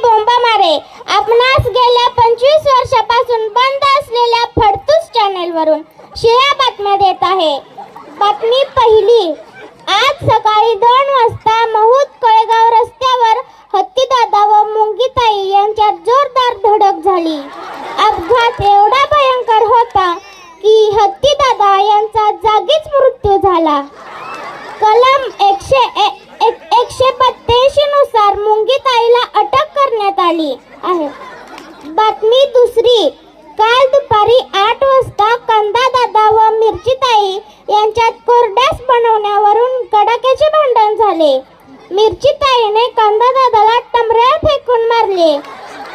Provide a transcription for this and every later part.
बोंबामारे आपणास गेल्या 25 वर्षापासून बंद असलेल्या फडतूस चॅनेलवरून शिळ्या बातम्या देत आहे. बातमी पहिली. आज सकाळी 2 वाजता महूद कळेगाव रस्त्यावर हत्तीदादा व मुंगीताई यांच्यात जोरदार धडक झाली. अपघात एवढा भयंकर होता की हत्तीदादा यांचा जागीच मृत्यू झाला. कलम 182 नुसार मुंगीताईला अटक करण्यात आली आहे. बातमी दुसरी. काल दुपारी 8 वाजता कंदादादा व मिरचीताई यांच्यात कोरड्यास बनवण्यावरून कडाक्याचे भांडण झाले. मिरचीताईने कंदादादाला टमऱ्या फेकून मारले,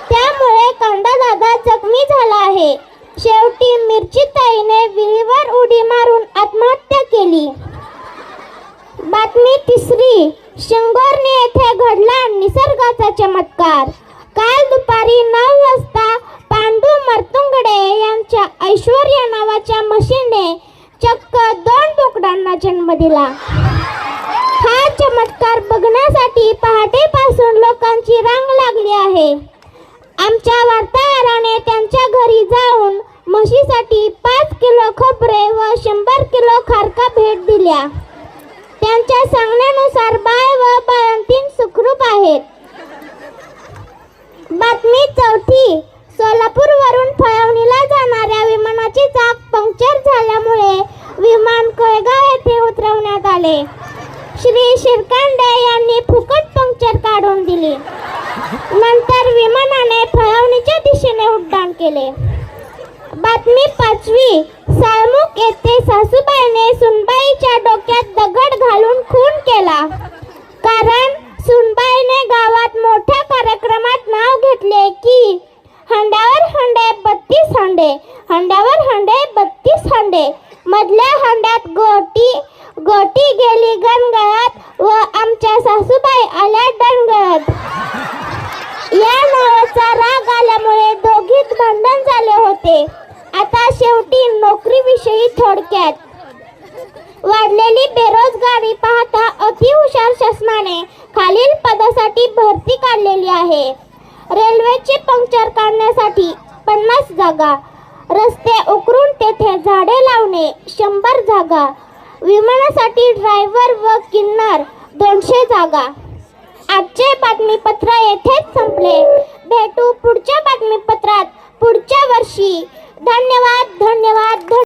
त्यामुळे कंदादादा जखमी झाला आहे. शेवटी मिरचीताईने विहिरीवर उडी मारून आत्महत्या केली. बातमी तिसरी. शिंगोर्णी येथे घडला निसर्गाचा चमत्कार. काल दुपारी 9 वाजता पांडू मर्तुंगडे यांच्या ऐश्वर्या नावाच्या म्हशीने चक्क 2 बोकडांना जन्म दिला. हा चमत्कार बघण्यासाठी पहाटेपासून लोकांची रांग लागली आहे. आमच्या वार्ताहराने त्यांच्या घरी जाऊन म्हशीसाठी 5 किलो खोबरे व 100 किलो खारका भेट दिल्या. त्यांच्या सांगण्यानुसार बाळ व बाळंतीण सुखरूप आहेत. बातमी चौथी. सोलापूरवरून फळवणीला जाणाऱ्या विमानाची चाक पंक्चर झाल्यामुळे विमान कळेगाव येथे उतरवण्यात आले. श्री शिरकांडे यांनी फुकट पंक्चर काढून दिली. नंतर विमानाने फळवणीच्या दिशेने उड्डाण केले. बातमी पाचवी. साळमुख येथे सासूबाईने सुनबाईच्या डोक्यात दगड घालून खून केला. कारण सुनबाईने गावात मोठ्या कार्यक्रमात नाव घेतले की हंड्यावर हंडे 32 हंडे, हंड्यावर हंडे 32 हंडे. मधल्या हंड्यात गोटी गेली गणगळत व आमच्या सासूबाई आल्या डणगळत. या नावाचा राग आल्यामुळे दोघीत भांडण झाले होते. आता शेवटी नोकरीविषयी थोडक्यात. वाढलेली बेरोजगारी पाहता अतिहुशार शासनाने खालील पदासाठी भरती काढलेली आहे. रेल्वेचे पंक्चर काढण्यासाठी 50 जागा, रस्ते उकरून तेथे झाडे लावणे 100 जागा, विमानासाठी ड्रायव्हर व किन्नर 200 जागा. आजचे बातमीपत्र येथेच संपले. भेटू पुढच्या बातमीपत्रात पुढच्या वर्षी. धन्यवाद.